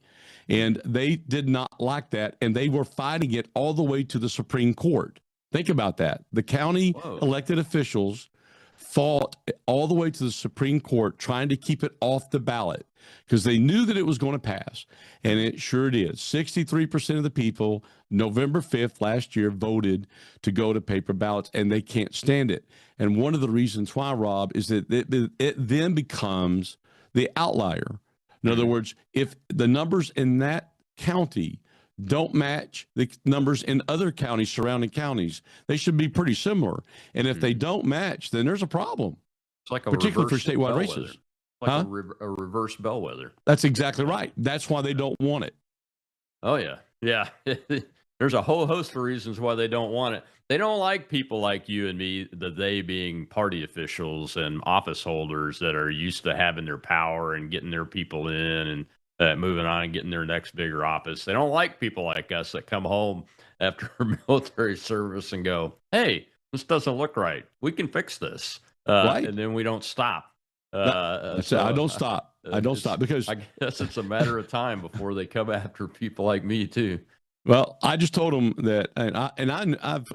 and they did not like that, and they were fighting it all the way to the Supreme Court. Think about that. The county elected officials fought all the way to the Supreme Court trying to keep it off the ballot because they knew that it was going to pass, and it sure did. 63% of the people November 5th last year voted to go to paper ballots, and they can't stand it. And one of the reasons why, Rob, is that it then becomes the outlier. In other words, if the numbers in that county don't match the numbers in other counties, surrounding counties, they should be pretty similar. And if they don't match, then there's a problem. It's like a particularly for statewide bellwether. races. Like a reverse bellwether. That's exactly right. That's why they don't want it. Oh, yeah. Yeah. There's a whole host of reasons why they don't want it. They don't like people like you and me, they being party officials and office holders that are used to having their power and getting their people in and moving on and getting their next bigger office. They don't like people like us that come home after military service and go, hey, this doesn't look right. We can fix this. Right. And then we don't stop. I don't stop. I don't stop because I guess it's a matter of time before they come after people like me too. Well, I just told them that, and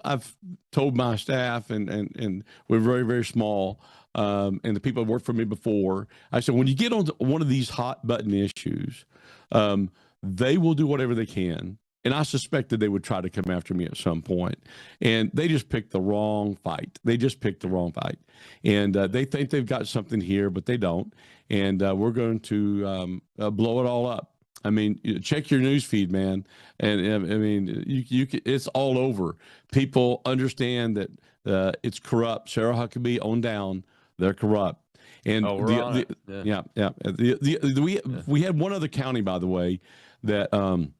I've told my staff, and we're very, very small, and the people that worked for me before. I said, when you get on one of these hot button issues, they will do whatever they can. And I suspected they would try to come after me at some point. And they just picked the wrong fight. They just picked the wrong fight. And they think they've got something here, but they don't. And we're going to blow it all up. I mean, check your news feed, man. And I mean, it's all over. People understand that it's corrupt. Sarah Huckabee on down, they're corrupt. And we had one other county, by the way, that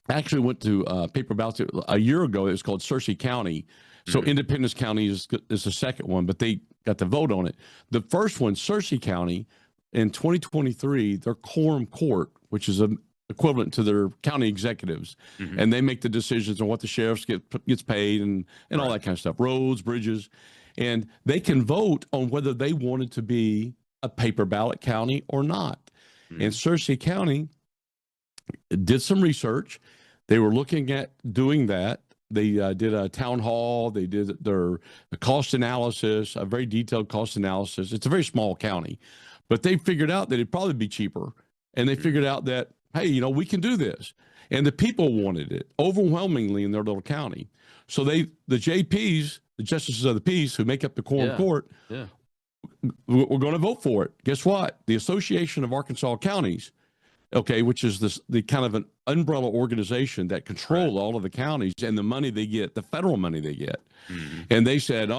actually went to paper ballots a year ago. It was called Searcy County. So Independence County is the second one, but they got to vote on it. The first one, Searcy County, in 2023, their quorum court, which is equivalent to their county executives, and they make the decisions on what the sheriffs gets paid and all that kind of stuff, roads, bridges. And they can vote on whether they wanted to be a paper ballot county or not. And Searcy County did some research. They were looking at doing that. They did a town hall. They did their cost analysis, a very detailed cost analysis. It's a very small county, but they figured out that it'd probably be cheaper. And they figured out that, hey, you know, we can do this. And the people wanted it overwhelmingly in their little county. So the JPs, the justices of the peace who make up the quorum court, we're going to vote for it. Guess what? The Association of Arkansas Counties, okay, which is the kind of an umbrella organization that control all of the counties and the money they get, the federal money they get. And they said,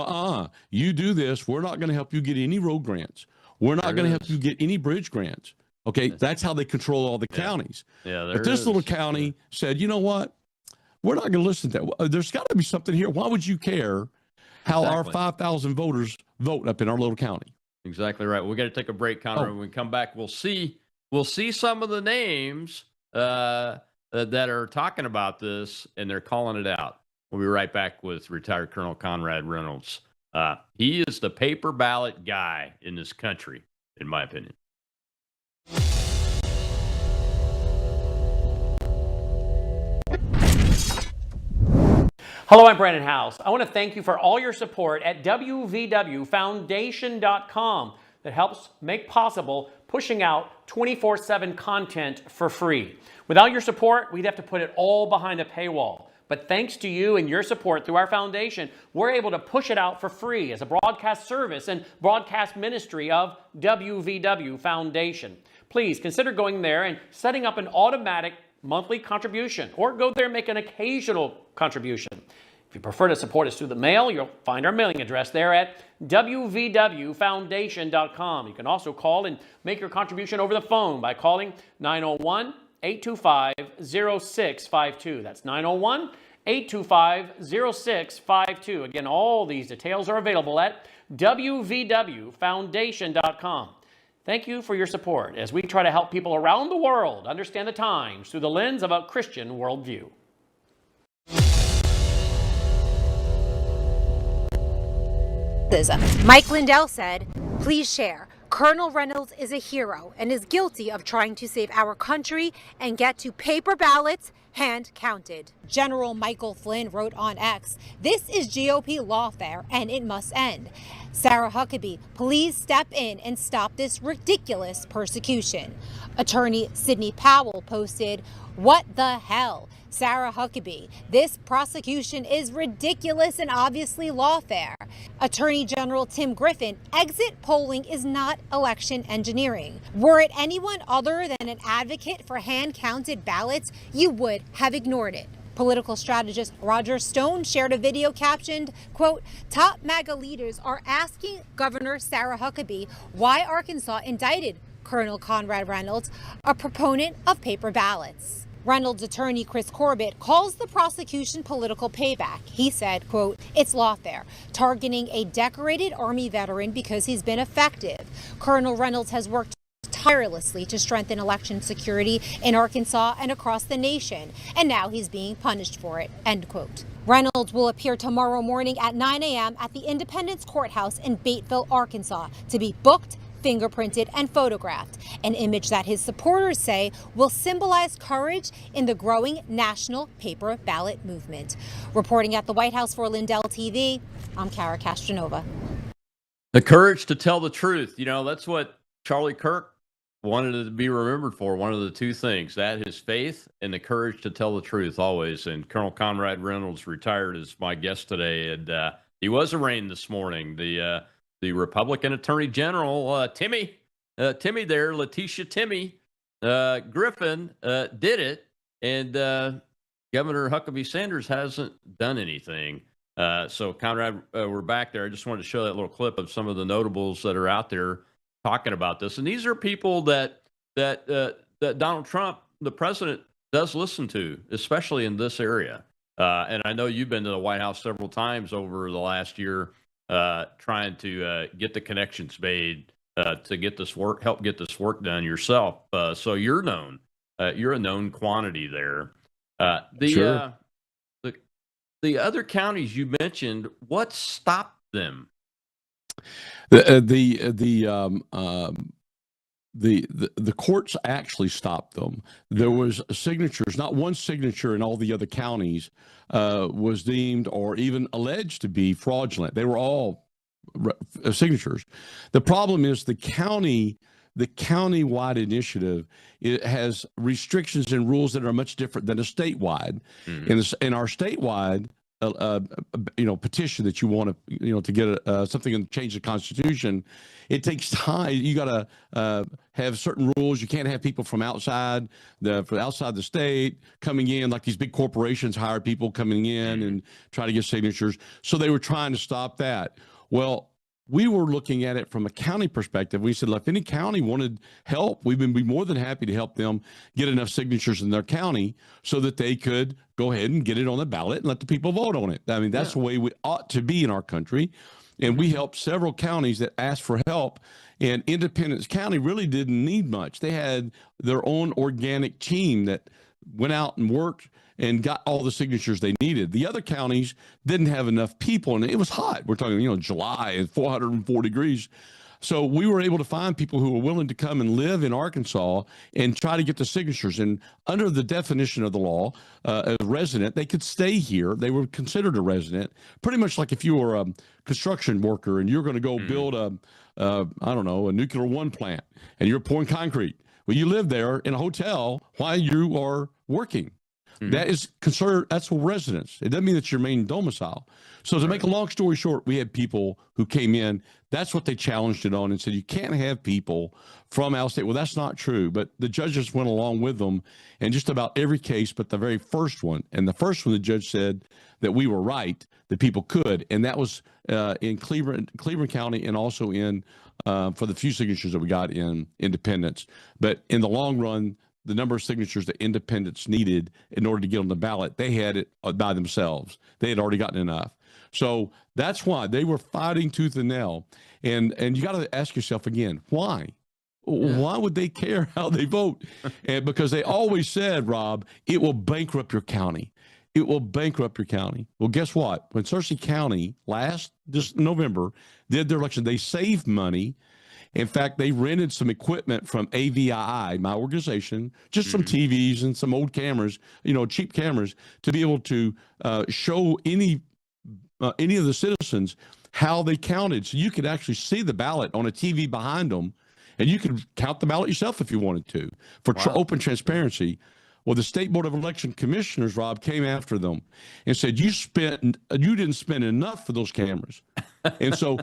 you do this, we're not going to help you get any road grants. We're not going to help you get any bridge grants. Okay, that's how they control all the counties. But this little county said, you know what? We're not going to listen to that. There's got to be something here. Why would you care how our 5,000 voters vote up in our little county? Exactly right. We got to take a break, Connor. When we come back, we'll see some of the names that are talking about this, and they're calling it out. We'll be right back with retired Colonel Conrad Reynolds. He is the paper ballot guy in this country, in my opinion. Hello, I'm Brandon House. I want to thank you for all your support at wvwfoundation.com that helps make possible pushing out 24/7 content for free. Without your support, we'd have to put it all behind a paywall. But thanks to you and your support through our foundation, we're able to push it out for free as a broadcast service and broadcast ministry of WVW Foundation. Please consider going there and setting up an automatic monthly contribution, or go there and make an occasional contribution. If you prefer to support us through the mail, you'll find our mailing address there at wvwfoundation.com. You can also call and make your contribution over the phone by calling 901-825-0652. That's 901-825-0652. Again, all these details are available at wvwfoundation.com. Thank you for your support as we try to help people around the world understand the times through the lens of a Christian worldview. Mike Lindell said, "Please share. Colonel Reynolds is a hero and is guilty of trying to save our country and get to paper ballots hand counted." General Michael Flynn wrote on X, "This is GOP lawfare and it must end. Sarah Huckabee, please step in and stop this ridiculous persecution." Attorney Sidney Powell posted, "What the hell? Sarah Huckabee, this prosecution is ridiculous and obviously lawfare." Attorney General Tim Griffin, "Exit polling is not election engineering. Were it anyone other than an advocate for hand-counted ballots, you would have ignored it." Political strategist Roger Stone shared a video captioned, quote, "Top MAGA leaders are asking Governor Sarah Huckabee why Arkansas indicted Colonel Conrad Reynolds, a proponent of paper ballots." Reynolds' attorney Chris Corbett calls the prosecution political payback. He said, quote, "It's lawfare, targeting a decorated Army veteran because he's been effective. Colonel Reynolds has worked tirelessly to strengthen election security in Arkansas and across the nation, and now he's being punished for it," end quote. Reynolds will appear tomorrow morning at 9 a.m. at the Independence Courthouse in Batesville, Arkansas, to be booked, fingerprinted, and photographed, an image that his supporters say will symbolize courage in the growing national paper ballot movement. Reporting at the White House for Lindell TV, I'm Kara Castronova. The courage to tell the truth. You know, that's what Charlie Kirk wanted to be remembered for. One of the two things, that his faith and the courage to tell the truth always. And Colonel Conrad Reynolds retired as my guest today. And he was arraigned this morning. The Republican Attorney General, Timmy there, Letitia Timmy Griffin, did it. And Governor Huckabee Sanders hasn't done anything. So, Conrad, we're back there. I just wanted to show that little clip of some of the notables that are out there talking about this. And these are people that Donald Trump, the president, does listen to, especially in this area. And I know you've been to the White House several times over the last year, trying to get the connections made to get this work, help get this work done yourself. So you're known. You're a known quantity there. Sure. The other counties you mentioned, what stopped them The courts actually stopped them. There was signatures, not one signature in all the other counties was deemed or even alleged to be fraudulent. They were all signatures. The problem is the county-wide initiative, it has restrictions and rules that are much different than a statewide. In our statewide petition that you want to, to get something and change the Constitution, it takes time. You got to have certain rules. You can't have people from outside the state coming in, like these big corporations hire people coming in and try to get signatures. So they were trying to stop that. Well, we were looking at it from a county perspective. We said, look, if any county wanted help, we would be more than happy to help them get enough signatures in their county so that they could go ahead and get it on the ballot and let the people vote on it. I mean, that's the way we ought to be in our country. And we helped several counties that asked for help. And Independence County really didn't need much. They had their own organic team that went out and worked and got all the signatures they needed. The other counties didn't have enough people, and it was hot. We're talking, July and 404 degrees. So we were able to find people who were willing to come and live in Arkansas and try to get the signatures. And under the definition of the law, a resident, they could stay here. They were considered a resident, pretty much like if you were a construction worker and you're going to go build a nuclear one plant, and you're pouring concrete. Well, you live there in a hotel while you are working. That is considered, that's a residence. It doesn't mean that's your main domicile. So to make a long story short, we had people who came in. That's what they challenged it on and said, you can't have people from out of state. Well, that's not true. But the judges went along with them in just about every case but the very first one. And the first one, the judge said that we were right, that people could. And that was in Cleveland County, and also in for the few signatures that we got in Independence. But in the long run, the number of signatures that Independents needed in order to get on the ballot, they had it by themselves. They had already gotten enough. So that's why they were fighting tooth and nail. And you got to ask yourself again, why? Yeah. Why would they care how they vote? And because they always said, Rob, it will bankrupt your county. It will bankrupt your county. Well, guess what? When Searcy County this November did their election, they saved money. In fact, they rented some equipment from AVII, my organization, just some TVs and some old cameras, cheap cameras, to be able to show any of the citizens how they counted. So you could actually see the ballot on a TV behind them, and you could count the ballot yourself if you wanted to for open transparency. Well, the State Board of Election Commissioners, Rob, came after them and said, you didn't spend enough for those cameras. And so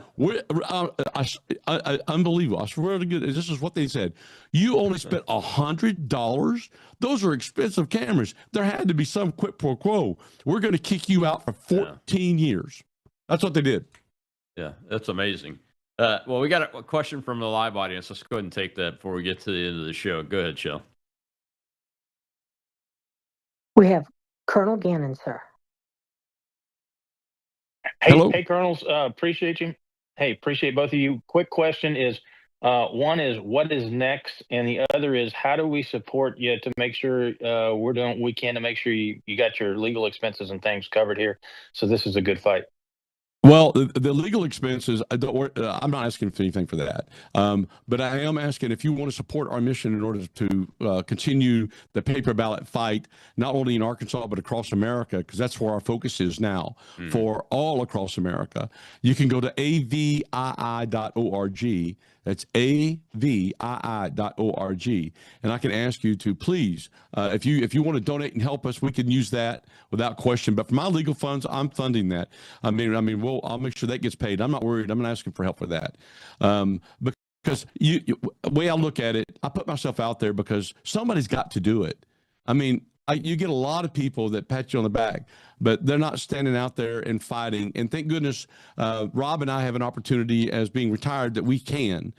unbelievable. I swear to goodness, this is what they said. You only spent $100? Those are expensive cameras. There had to be some quid pro quo. We're going to kick you out for 14 years. That's what they did. Yeah, that's amazing. Well, we got a question from the live audience. Let's go ahead and take that before we get to the end of the show. Go ahead, Shell. We have Colonel Gannon, sir. Hey, Colonels, appreciate you. Hey, appreciate both of you. Quick question is, one is what is next, and the other is how do we support you to make sure we're doing what we can to make sure you got your legal expenses and things covered here. So this is a good fight. Well, the legal expenses, I'm not asking for anything for that. But I am asking if you want to support our mission in order to continue the paper ballot fight, not only in Arkansas, but across America, because that's where our focus is now for all across America. You can go to avii.org. That's avii.org. And I can ask you to please, if you want to donate and help us, we can use that without question. But for my legal funds, I'm funding that. I'll make sure that gets paid. I'm not worried. I'm not asking for help for that. Because the way I look at it, I put myself out there because somebody's got to do it. I mean, you get a lot of people that pat you on the back, but they're not standing out there and fighting. And thank goodness, Rob and I have an opportunity as being retired that we can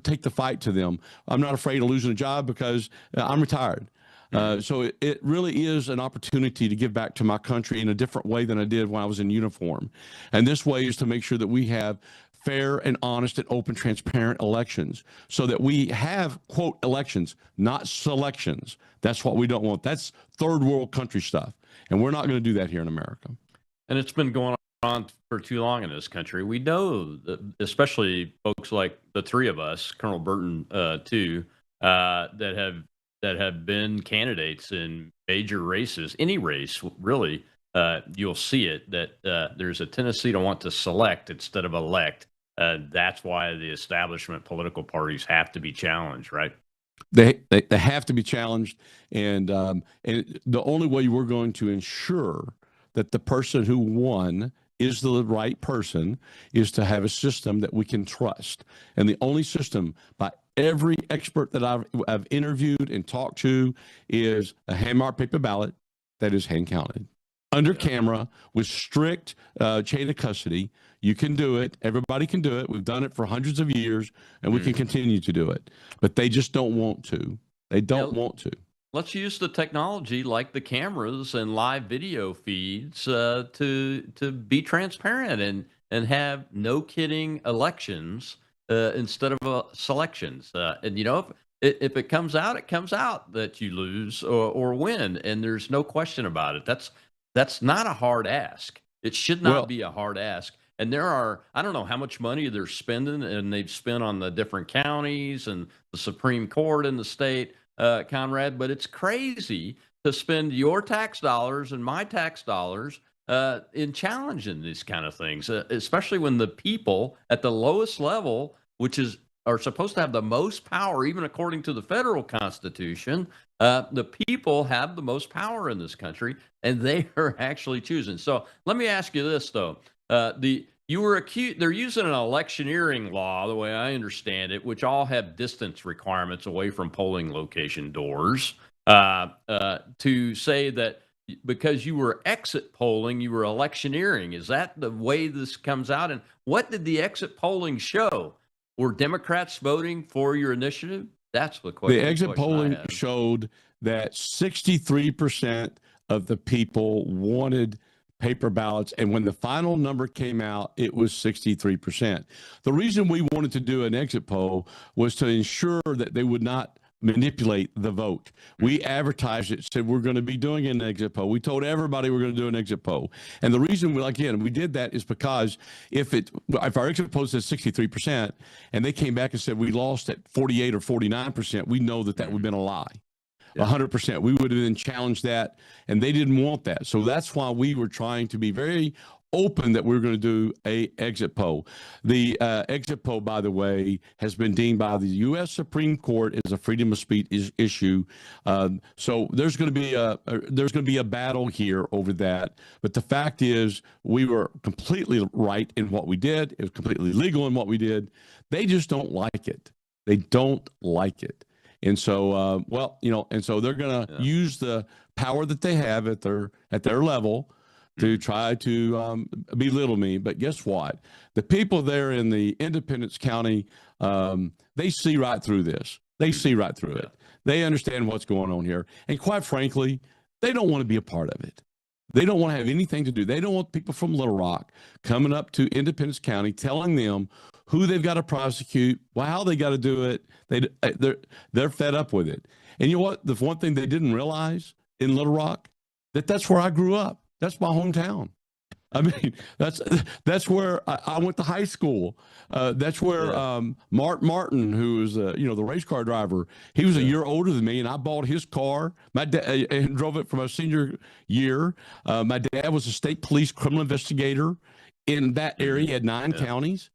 take the fight to them. I'm not afraid of losing a job because I'm retired. So it really is an opportunity to give back to my country in a different way than I did when I was in uniform. And this way is to make sure that we have fair and honest and open, transparent elections so that we have, quote, elections, not selections. That's what we don't want. That's third world country stuff. And we're not going to do that here in America. And it's been going on on for too long in this country. We know that, especially folks like the three of us, Colonel Burton too, that have been candidates in major races, any race really. You'll see it that there's a tendency to want to select instead of elect. That's why the establishment political parties have to be challenged, right? They have to be challenged, and the only way we're going to ensure that the person who won is the right person is to have a system that we can trust. And the only system by every expert that I've interviewed and talked to is a hand-marked paper ballot that is hand counted under camera with strict chain of custody. You can do it. Everybody can do it. We've done it for hundreds of years, and we can continue to do it. But they just don't want to. They don't want to. Let's use the technology like the cameras and live video feeds to be transparent and have no kidding elections instead of selections. And you know, if it comes out that you lose or win, and there's no question about it. That's not a hard ask. It should not be a hard ask. And there are, I don't know how much money they're spending, and they've spent on the different counties and the Supreme Court in the state, Conrad, but it's crazy to spend your tax dollars and my tax dollars in challenging these kind of things, especially when the people at the lowest level, are supposed to have the most power, even according to the federal Constitution. The people have the most power in this country, and they are actually choosing. So let me ask you this, though. You were accused, they're using an electioneering law, the way I understand it, which all have distance requirements away from polling location doors, to say that because you were exit polling, you were electioneering. Is that the way this comes out? And what did the exit polling show? Were Democrats voting for your initiative? That's the question. The exit polling showed that 63% of the people wanted paper ballots, and when the final number came out, it was 63%. The reason we wanted to do an exit poll was to ensure that they would not manipulate the vote. We advertised it, said we're going to be doing an exit poll. We told everybody we're going to do an exit poll. And the reason we did that is because if our exit poll says 63% and they came back and said we lost at 48 or 49%, we know that would have been a lie. 100%. We would have then challenged that, and they didn't want that. So that's why we were trying to be very open that we were going to do a exit poll. The exit poll, by the way, has been deemed by the U.S. Supreme Court as a freedom of speech issue. So there's going to be a battle here over that. But the fact is, we were completely right in what we did. It was completely legal in what we did. They just don't like it. They don't like it. And so, so they're going to use the power that they have at their level to try to belittle me. But guess what? The people there in the Independence County, they see right through this. They see right through it. They understand what's going on here. And quite frankly, they don't want to be a part of it. They don't want to have anything to do. They don't want people from Little Rock coming up to Independence County telling them who they've got to prosecute, how they got to do it. They're fed up with it. And you know what? The one thing they didn't realize in Little Rock, that's where I grew up. That's my hometown. I mean, that's where I went to high school. That's where Mark Martin, who was the race car driver, he was a year older than me, and I bought his car. My dad and drove it for my senior year. My dad was a state police criminal investigator in that area. He had 9 counties,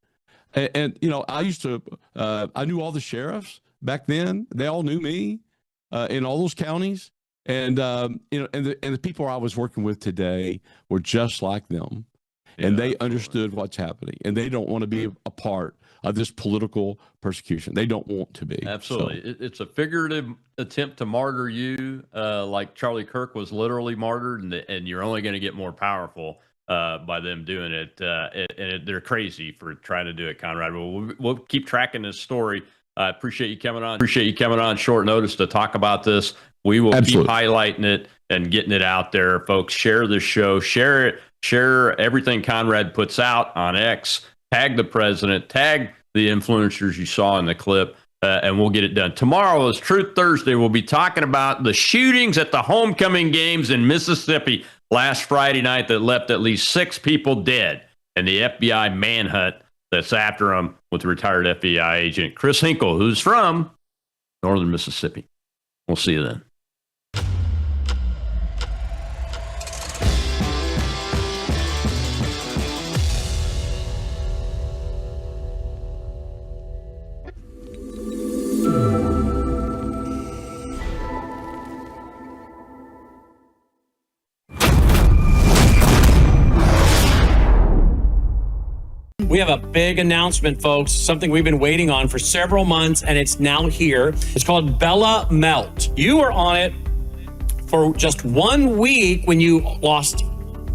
and I used to I knew all the sheriffs back then. They all knew me in all those counties. And and the people I was working with today were just like them, and they understood what's happening, and they don't want to be a part of this political persecution. They don't want to be. Absolutely, So, it's a figurative attempt to martyr you, like Charlie Kirk was literally martyred, and you're only going to get more powerful by them doing it. And they're crazy for trying to do it, Conrad. We'll keep tracking this story. I appreciate you coming on. Appreciate you coming on short notice to talk about this. We will keep highlighting it and getting it out there, folks. Share this show. Share it. Share everything Conrad puts out on X. Tag the president. Tag the influencers you saw in the clip, and we'll get it done. Tomorrow is Truth Thursday. We'll be talking about the shootings at the homecoming games in Mississippi. last Friday night that left at least 6 people dead in the FBI manhunt that's after him with retired FBI agent Chris Hinkle, who's from northern Mississippi. We'll see you then. We have a big announcement, folks, something we've been waiting on for several months, and it's now here. It's called Bella Melt. You were on it for just 1 week when you lost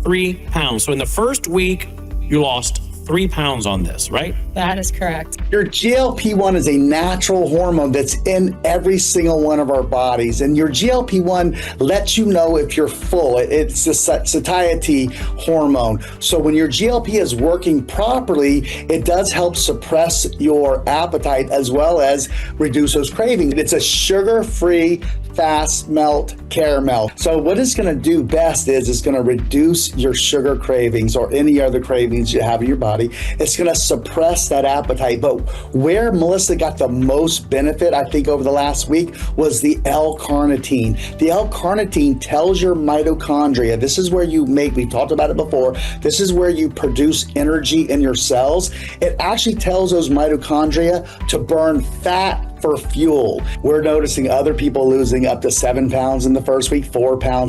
3 pounds. So in the first week, you lost 3 pounds on this, right? That is correct. Your GLP-1 is a natural hormone that's in every single one of our bodies. And your GLP-1 lets you know if you're full. It's a satiety hormone. So when your GLP is working properly, it does help suppress your appetite as well as reduce those cravings. It's a sugar-free, fast melt caramel. So what it's going to do best is it's going to reduce your sugar cravings or any other cravings you have in your body. It's going to suppress that appetite. But where Melissa got the most benefit, I think, over the last week was the L-carnitine. The L-carnitine tells your mitochondria, this is where you make, we talked about it before, this is where you produce energy in your cells. It actually tells those mitochondria to burn fat for fuel. We're noticing other people losing up to 7 pounds in the first week, 4 pounds